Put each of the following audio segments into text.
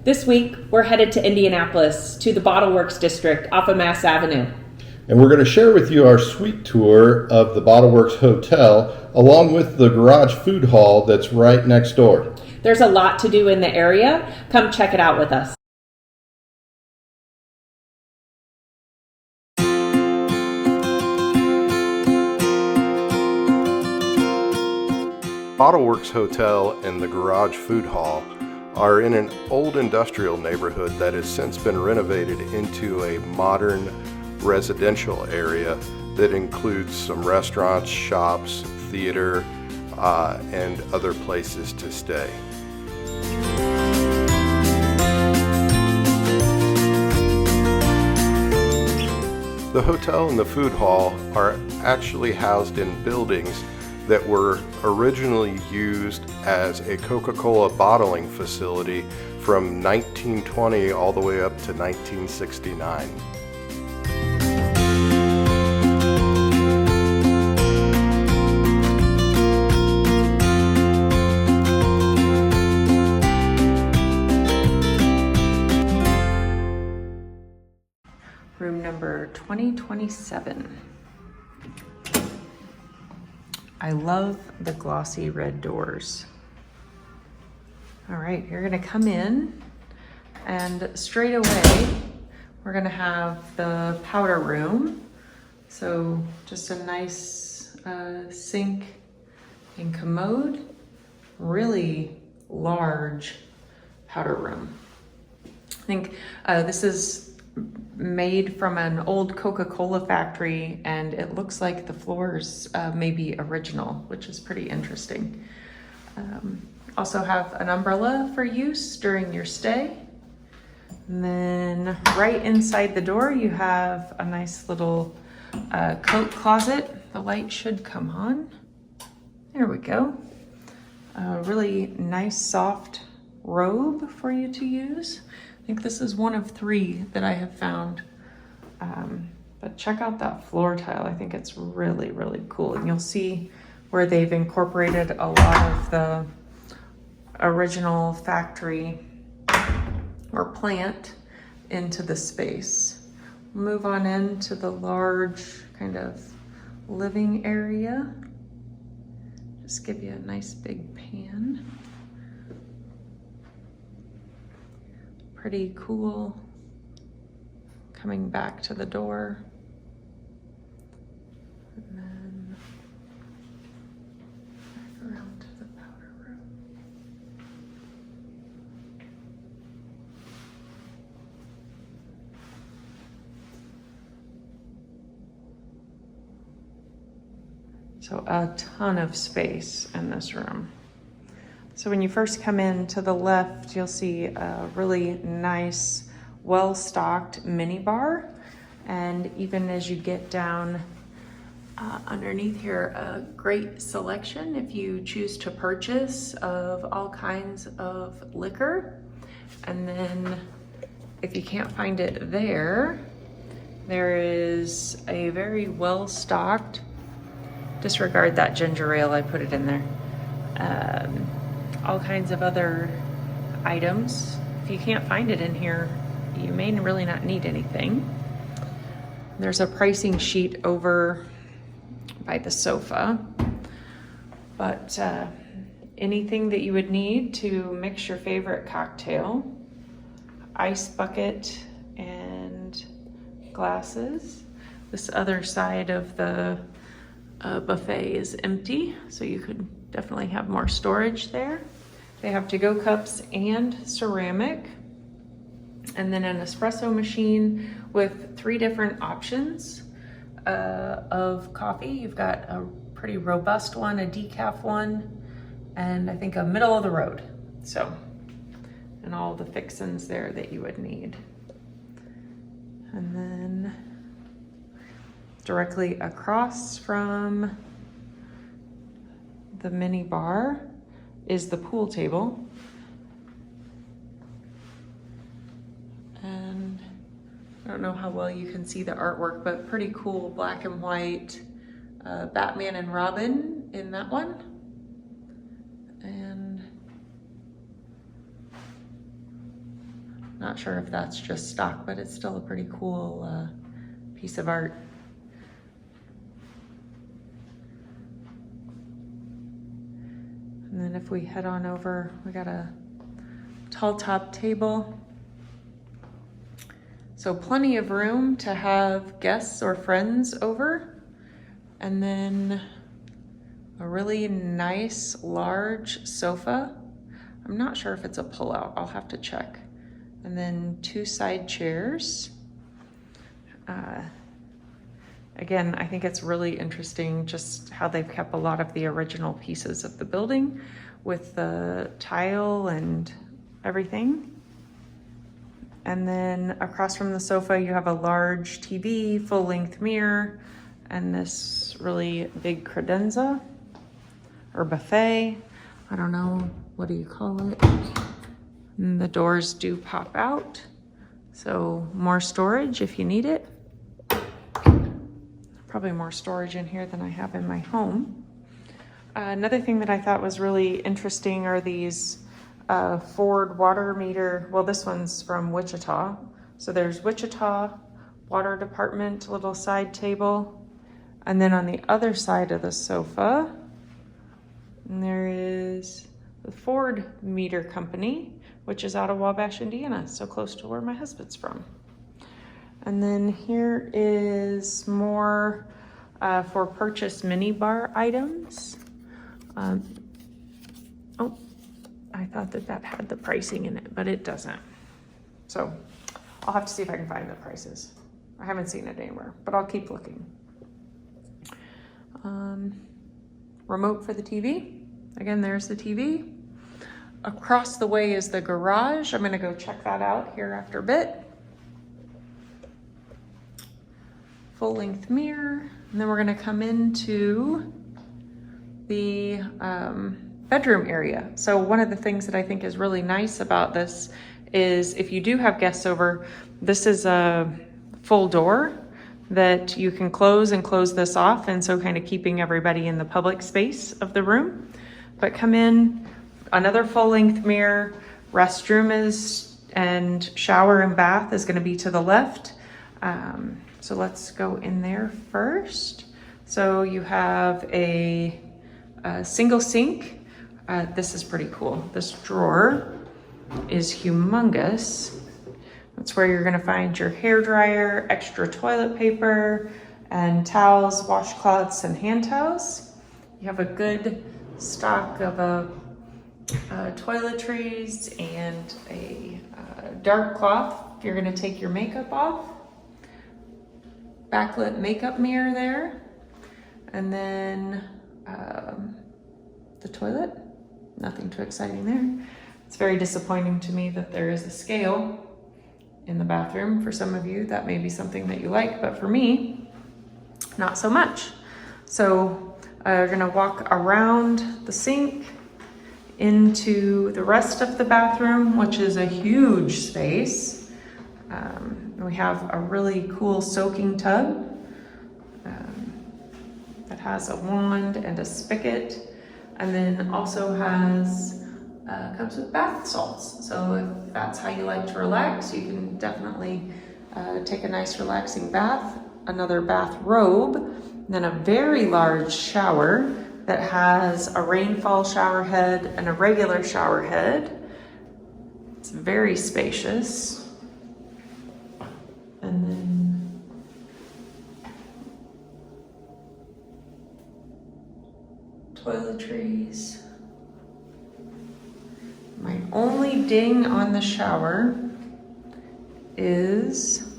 This week, we're headed to Indianapolis, to the Bottle Works district off of Mass Avenue. And we're going to share with you our suite tour of the Bottle Works Hotel, along with the garage food hall that's right next door. There's a lot to do in the area. Come check it out with us. Bottle Works Hotel and the garage food hall are in an old industrial neighborhood that has since been renovated into a modern residential area that includes some restaurants, shops, theater, and other places to stay. The hotel and the food hall are actually housed in buildings that were originally used as a Coca-Cola bottling facility from 1920 all the way up to 1969. Room number 2027. I love the glossy red doors. All right, you're gonna come in and straight away, we're gonna have the powder room. So just a nice sink and commode, really large powder room. I think this is made from an old Coca-Cola factory, and it looks like the floors may be original, which is pretty interesting. Also have an umbrella for use during your stay. And then right inside the door, you have a nice little coat closet. The light should come on. There we go. A really nice soft robe for you to use. I think this is one of 3 that I have found. But check out that floor tile. I think it's really, really cool. And you'll see where they've incorporated a lot of the original factory or plant into the space. Move on into the large kind of living area. Just give you a nice big pan. Pretty cool. Coming back to the door. And then back around to the powder room. So a ton of space in this room. So when you first come in to the left, you'll see a really nice, well-stocked mini bar. And even as you get down underneath here, a great selection if you choose to purchase of all kinds of liquor. And then if you can't find it there, there is a very well-stocked, disregard that ginger ale, I put it in there. All kinds of other items. If you can't find it in here, you may really not need anything. There's a pricing sheet over by the sofa, but anything that you would need to mix your favorite cocktail, ice bucket and glasses. This other side of the buffet is empty, so you could definitely have more storage there. They have to-go cups and ceramic, and then an espresso machine with 3 different options of coffee. You've got a pretty robust one, a decaf one, and I think a middle of the road. So, and all the fixins there that you would need. And then directly across from the mini bar is the pool table. And I don't know how well you can see the artwork, but pretty cool black and white Batman and Robin in that one. And Not sure if that's just stock, but it's still a pretty cool piece of art. And then if we head on over, we got a tall top table. So plenty of room to have guests or friends over. And then a really nice large sofa. I'm not sure if it's a pull-out, I'll have to check. And then 2 side chairs. Again, I think it's really interesting just how they've kept a lot of the original pieces of the building with the tile and everything. And then across from the sofa, you have a large TV, full-length mirror, and this really big credenza or buffet. I don't know, what do you call it? And the doors do pop out, so more storage if you need it. Probably more storage in here than I have in my home. Another thing that I thought was really interesting are these Ford water meter. Well, this one's from Wichita. So there's Wichita Water Department little side table. And then on the other side of the sofa, and there is the Ford Meter Company, which is out of Wabash, Indiana, so close to where my husband's from. And then here is more for purchase mini bar items. Oh, I thought that had the pricing in it, but it doesn't. So I'll have to see if I can find the prices. I haven't seen it anywhere, but I'll keep looking. Remote for the TV. Again, there's the TV. Across the way is the garage. I'm gonna go check that out here after a bit. Full-length mirror, and then we're gonna come into the bedroom area. So one of the things that I think is really nice about this is if you do have guests over, this is a full door that you can close and close this off, and so kind of keeping everybody in the public space of the room. But come in, another full-length mirror, restroom is, and shower and bath is gonna be to the left. So let's go in there first. So you have a single sink. This is pretty cool. This drawer is humongous. That's where you're gonna find your hair dryer, extra toilet paper, and towels, washcloths, and hand towels. You have a good stock of toiletries and a dark cloth if you're gonna take your makeup off. Backlit makeup mirror there. And then the toilet, nothing too exciting there. It's very disappointing to me that there is a scale in the bathroom. For some of you, that may be something that you like, but for me, not so much. So we're gonna walk around the sink into the rest of the bathroom, which is a huge space. We have a really cool soaking tub that has a wand and a spigot, and then also has comes with bath salts. So if that's how you like to relax, you can definitely take a nice relaxing bath. Another bath robe, and then a very large shower that has a rainfall shower head and a regular shower head. It's very spacious. And then toiletries. My only ding on the shower is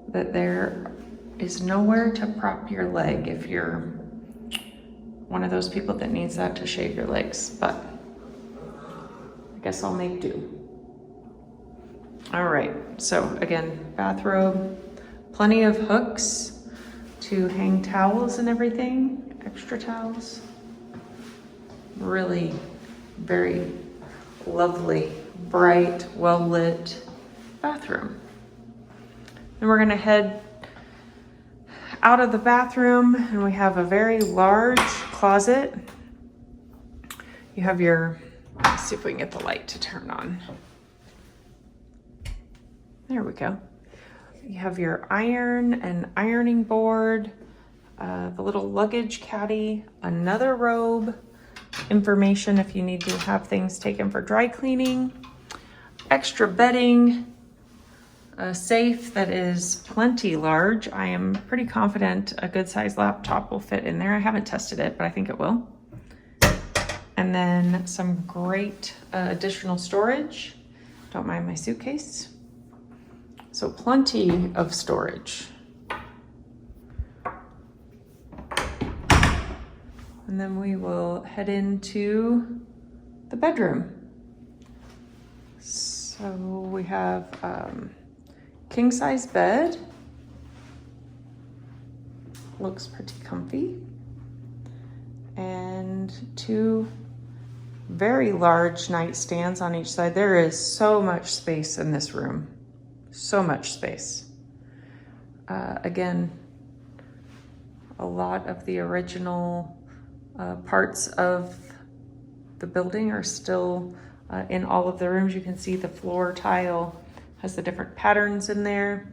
that there is nowhere to prop your leg if you're one of those people that needs that to shave your legs, but I guess I'll make do. All right, so again, bathrobe, plenty of hooks to hang towels and everything, extra towels. Really very lovely, bright, well-lit bathroom. Then we're gonna head out of the bathroom, and we have a very large closet. You have your, let's see if we can get the light to turn on. There we go. You have your iron and ironing board, the little luggage caddy, another robe, information if you need to have things taken for dry cleaning, extra bedding, a safe that is plenty large. I am pretty confident a good size laptop will fit in there. I haven't tested it, but I think it will. And then some great additional storage. Don't mind my suitcase. So plenty of storage. And then we will head into the bedroom. So we have king size bed. Looks pretty comfy. And two very large nightstands on each side. There is so much space in this room. So much space. Again, a lot of the original parts of the building are still in all of the rooms. You can see the floor tile has the different patterns in there.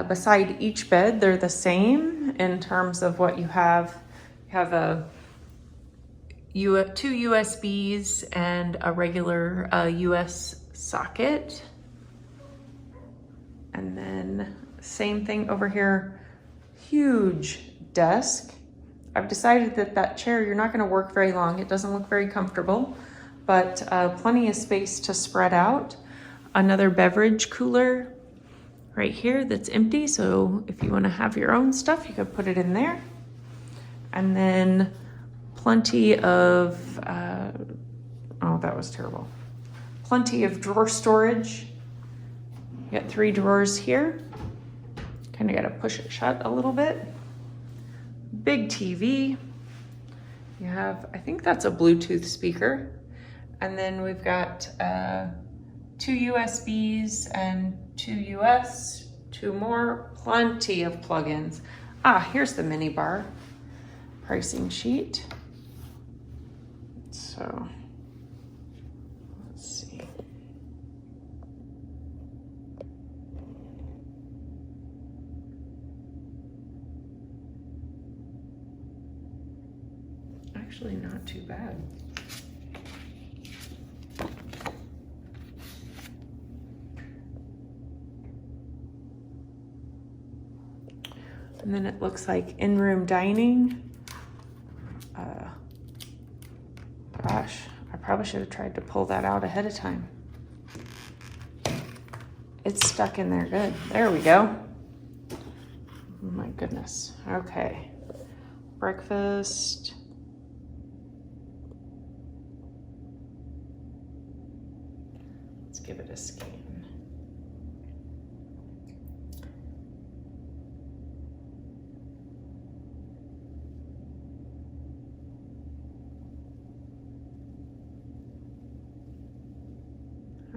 Beside each bed, they're the same in terms of what you have. You have two USBs and a regular US socket. And then same thing over here, huge desk. I've decided that that chair, you're not gonna work very long. It doesn't look very comfortable, but plenty of space to spread out. Another beverage cooler right here that's empty. So if you wanna have your own stuff, you could put it in there. And then plenty of, oh, that was terrible. Plenty of drawer storage. You got 3 drawers here. Kind of got to push it shut a little bit. Big TV. You have, I think that's a Bluetooth speaker. And then we've got 2 USBs and 2 US, 2 more, plenty of plugins. Ah, here's the mini bar pricing sheet. So let's see. Actually, not too bad. And then it looks like in-room dining. Gosh, I probably should have tried to pull that out ahead of time. It's stuck in there good. There we go. Oh my goodness. Okay. Breakfast. Let's give it a scan.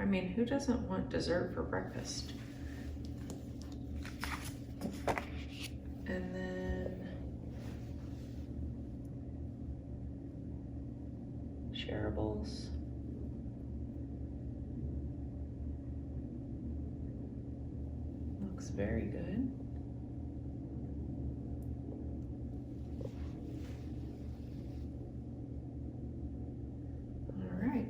I mean, who doesn't want dessert for breakfast? And then shareables. Looks very good. All right.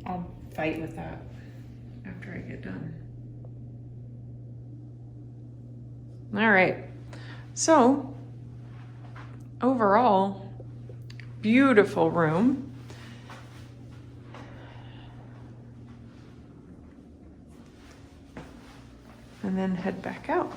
I'll fight with that after I get done. All right, so overall, beautiful room. And then head back out.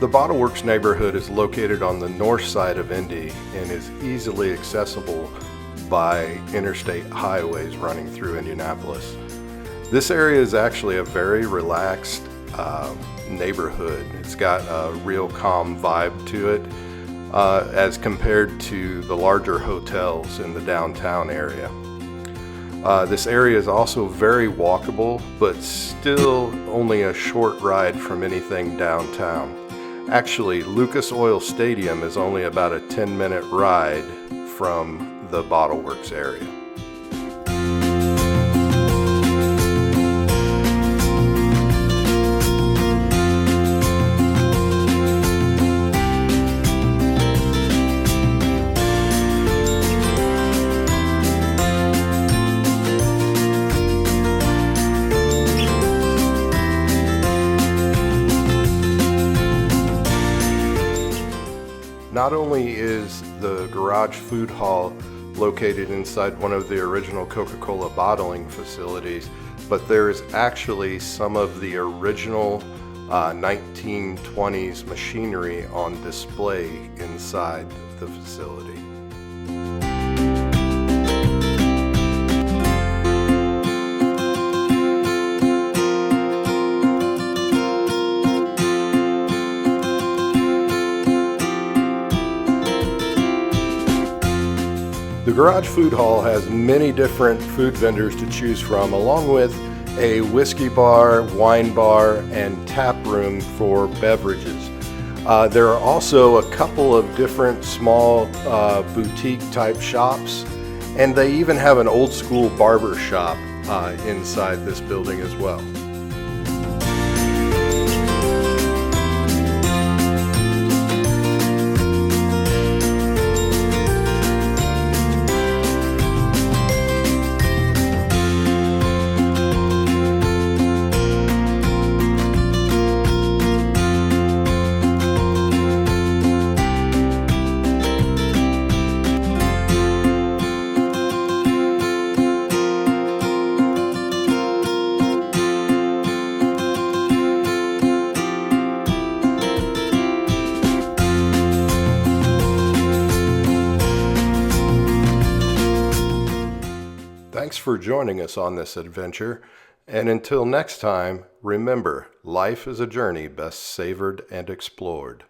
The Bottle Works neighborhood is located on the north side of Indy and is easily accessible by interstate highways running through Indianapolis. This area is actually a very relaxed neighborhood. It's got a real calm vibe to it as compared to the larger hotels in the downtown area. This area is also very walkable, but still only a short ride from anything downtown. Actually, Lucas Oil Stadium is only about a 10-minute ride from the Bottle Works area. Not only is the garage food hall located inside one of the original Coca-Cola bottling facilities, but there is actually some of the original 1920s machinery on display inside the facility. The Garage Food Hall has many different food vendors to choose from, along with a whiskey bar, wine bar, and tap room for beverages. There are also a couple of different small boutique type shops, and they even have an old school barber shop inside this building as well. Thanks for joining us on this adventure, and until next time, remember, life is a journey best savored and explored.